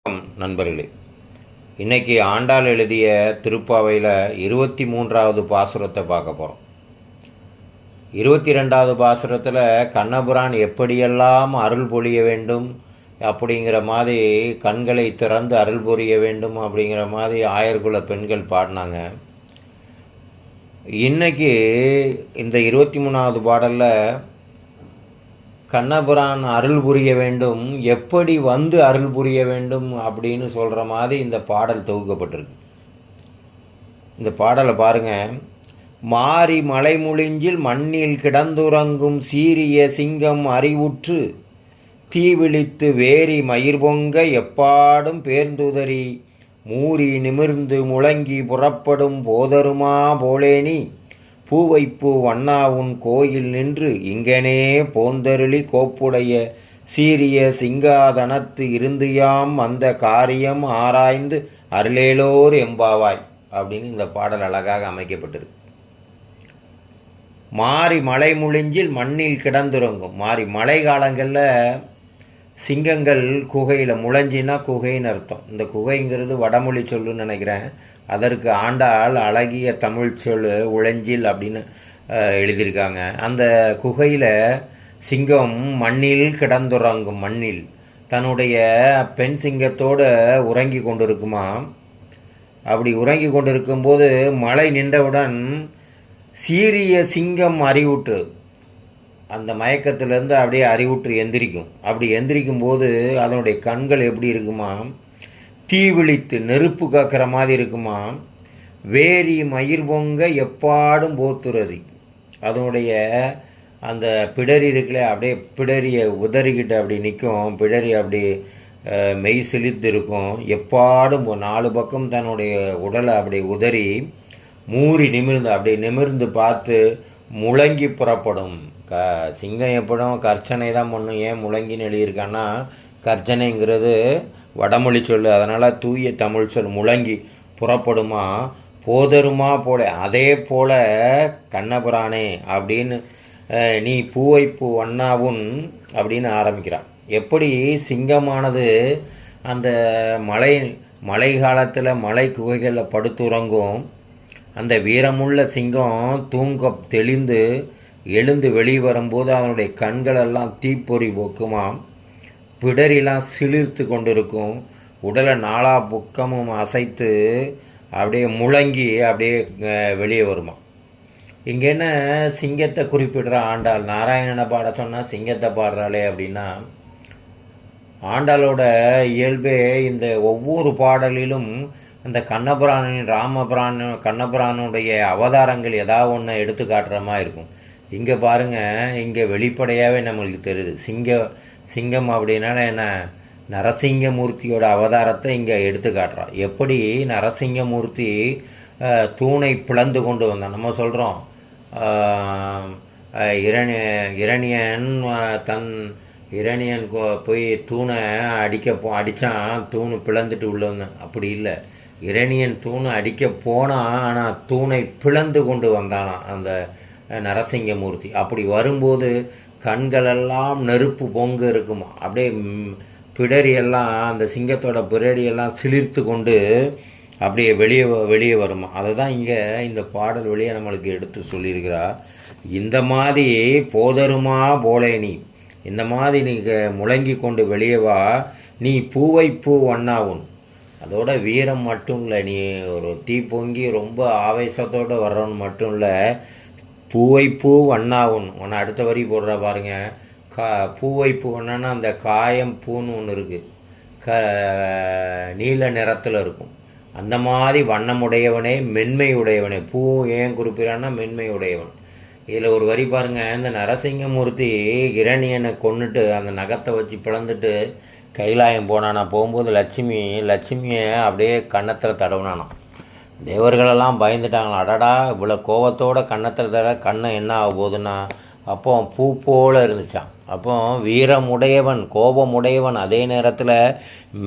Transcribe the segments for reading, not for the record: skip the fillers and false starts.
நண்பர்களே, இன்றைக்கி ஆண்டாள் எழுதிய திருப்பாவையில் 23வது பாசுரத்தை பார்க்க போகிறோம். 22வது பாசுரத்தில் கண்ணபுரான் எப்படியெல்லாம் அருள் பொழிய வேண்டும் அப்படிங்கிற மாதிரி, கண்களை திறந்து அருள் பொழிய வேண்டும் அப்படிங்கிற மாதிரி ஆயர்குல பெண்கள் பாடினாங்க. இன்றைக்கி இந்த 23வது பாடலில் கண்ணபுரான் அருள் புரிய வேண்டும், எப்படி வந்து அருள் புரிய வேண்டும் அப்படின்னு சொல்கிற மாதிரி இந்த பாடல் தொகுக்கப்பட்டிருக்கு. இந்த பாடலை பாருங்கள். மாரி மலைமுழிஞ்சில் மண்ணில் கிடந்துறங்கும் சீரிய சிங்கம் அறிவுற்று தீவிழித்து வேரி மயிர் பொங்க எப்பாடும் பேர்ந்துதறி மூறி நிமிர்ந்து முழங்கி புறப்படும் போதருமா போலேனி பூவைப்பூ வண்ணா உன் கோயில் நின்று இங்கனே போந்தருளி கோப்புடைய சீரிய சிங்காதனத்து இருந்தியாம் அந்த காரியம் ஆராய்ந்து அருளேலோர் எம்பாவாய் அப்படின்னு இந்த பாடல் அழகாக அமைக்கப்பட்டிருக்கு. மாறி மலை முழிஞ்சில் மண்ணில் கிடந்துறங்கும். மாறி மழை காலங்களில் சிங்கங்கள் குகையில், முளைஞ்சின்னா குகைன்னு அர்த்தம். இந்த குகைங்கிறது வடமொழி சொல்லுன்னு நினைக்கிறேன். அதற்கு ஆண்டாள் அழகிய தமிழ் சொல் உளைஞ்சில் அப்படின்னு எழுதியிருக்காங்க. அந்த குகையில் சிங்கம் மண்ணில் கிடந்துறங்கும். மண்ணில் தன்னுடைய பெண் சிங்கத்தோடு உறங்கி கொண்டிருக்குமா. அப்படி உறங்கி கொண்டிருக்கும்போது மழை நின்றவுடன் சீரிய சிங்கம் அறிவுற்று, அந்த மயக்கத்திலேருந்து அப்படியே அறிவுற்று எந்திரிக்கும். அப்படி எந்திரிக்கும் போது அதனுடைய கண்கள் எப்படி இருக்குமா, தீவிழித்து நெருப்பு காக்கிற மாதிரி இருக்குமா. வேரி மயிர் பொங்க எப்பாடும் போத்துறது, அதனுடைய அந்த பிடரி இருக்குல்ல, அப்படியே பிடரியை உதறிக்கிட்டு அப்படி நிற்கும். பிடரி அப்படி மெய் சிலித்து இருக்கும். எப்பாடும் 4 பக்கம் தன்னுடைய உடலை அப்படி உதறி மூறி நிமிர்ந்து அப்படியே நிமிர்ந்து பார்த்து முழங்கி புறப்படும். சிங்கம் எப்படும் கர்ச்சனை தான் பண்ணும். ஏன் முழங்கின்னு எழுதியிருக்கான்னா, கர்ச்சனைங்கிறது வடமொழி சொல், அதனால் தூய தமிழ் சொல். முழங்கி புறப்படுமா போதருமா போல, அதே போல் கண்ணபுரானே அப்படின்னு நீ பூவைப்பூ வண்ணாவுன் அப்படின்னு ஆரம்பிக்கிறான். எப்படி சிங்கமானது அந்த மழை காலத்தில் மலை குகைகளில் படுத்துறங்கும். அந்த வீரமுள்ள சிங்கம் தூங்க தெளிந்து எழுந்து வெளியே வரும்போது அதனுடைய கண்களெல்லாம் தீப்பொறி போக்குமாம். பிடரிலாம் சிலிர்த்து கொண்டிருக்கும். உடலை 4 பக்கமும் அசைத்து அப்படியே முழங்கி அப்படியே வெளியே வருமா. இங்கே என்ன சிங்கத்தை குறிப்பிடுற ஆண்டாள். நாராயணனை பாட சொன்னால் சிங்கத்தை பாடுறாளே அப்படின்னா, ஆண்டாளோட இயல்பே இந்த ஒவ்வொரு பாடலிலும் அந்த கண்ணபுரானுடைய அவதாரங்கள் ஏதாவது ஒன்று எடுத்து காட்டுற மாதிரி இருக்கும். இங்கே பாருங்கள், இங்கே வெளிப்படையாகவே நம்மளுக்கு தெரியுது. சிங்கம் அப்படின்னா என்ன, நரசிங்கமூர்த்தியோட அவதாரத்தை இங்கே எடுத்து காட்டுறான். எப்படி நரசிங்கமூர்த்தி தூணை பிளந்து கொண்டு வந்தான். நம்ம சொல்கிறோம் இரணியன் போய் தூணை அடித்தான், தூணு பிளந்துட்டு உள்ள வந்தான். அப்படி இல்லை, இரணியன் தூணை அடிக்க போனான், ஆனால் தூணை பிளந்து கொண்டு வந்தானா அந்த நரசிங்கமூர்த்தி. அப்படி வரும்போது கண்களெல்லாம் நெருப்பு பொங்க இருக்குமா. அப்படியே பிடரியெல்லாம், அந்த சிங்கத்தோட பிடரியெல்லாம் சிலிர்த்து கொண்டு அப்படியே வெளியே வருமா. அதை தான் இங்கே இந்த பாடல் வெளியே நம்மளுக்கு எடுத்து சொல்லியிருக்கிறா. இந்த மாதிரி போதருமா போலேனி, இந்த மாதிரி நீ முழங்கி கொண்டு வெளியே வா. நீ பூவைப்பூ வண்ணாவும். அதோட வீரம் மட்டும் இல்லை, நீ ஒரு தீ பொங்கி ரொம்ப ஆவேசத்தோடு வர்றவன் மட்டும் இல்லை, பூவைப்பூ வண்ணாவும். ஒன்று அடுத்த வரி போடுற பாருங்க. பூவைப்பூ வண்ணான்னா அந்த காயம் பூன்னு ஒன்று இருக்குது, நீல நிறத்தில் இருக்கும். அந்த மாதிரி வண்ணமுடையவனே, மென்மை உடையவனே. பூ ஏன் குறிப்பிடான்னா மென்மை உடையவன். இதில் ஒரு வரி பாருங்கள். இந்த நரசிங்கமூர்த்தி இரணியனை கொண்டுட்டு அந்த நகத்தை வச்சு பிளந்துட்டு கைலாயம் போனானா. போகும்போது லட்சுமியை அப்படியே கன்னத்தில் தடவுனானான். தேவர்களெல்லாம் பயந்துட்டாங்களா. அடடா, இவ்வளோ கோவத்தோட கன்னத்தில் தட, கண்ணை என்ன ஆக போகுதுன்னா, அப்போ பூ போல் இருந்துச்சான். அப்போ வீரமுடையவன், கோபமுடையவன், அதே நேரத்தில்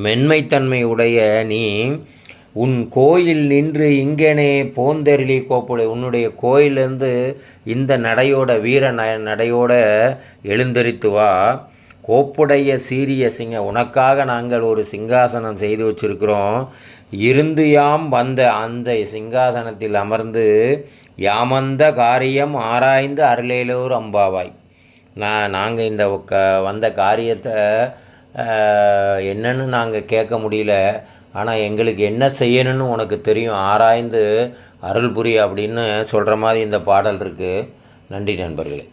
மென்மைத்தன்மை உடைய நீ உன் கோயில் நின்று இங்கனே போந்தெருளி கோப்புடை, உன்னுடைய கோயிலேருந்து இந்த நடையோட வீர நடையோட எழுந்தரித்து வா. கோப்புடைய சீரிய உனக்காக நாங்கள் ஒரு சிங்காசனம் செய்து வச்சிருக்கிறோம். இருந்து யாம் வந்த அந்த சிங்காசனத்தில் அமர்ந்து யாமந்த காரியம் ஆராய்ந்து அருளேலோர் அம்பாவாய். நாங்கள் இந்த வந்த காரியத்தை என்னன்னு நாங்கள் கேட்க முடியல. ஆனால் எங்களுக்கு என்ன செய்யணும்னு உனக்கு தெரியும், ஆராய்ந்து அருள் புரி அப்படின்னு சொல்கிற மாதிரி இந்த பாடல் இருக்குது. நன்றி நண்பர்களே.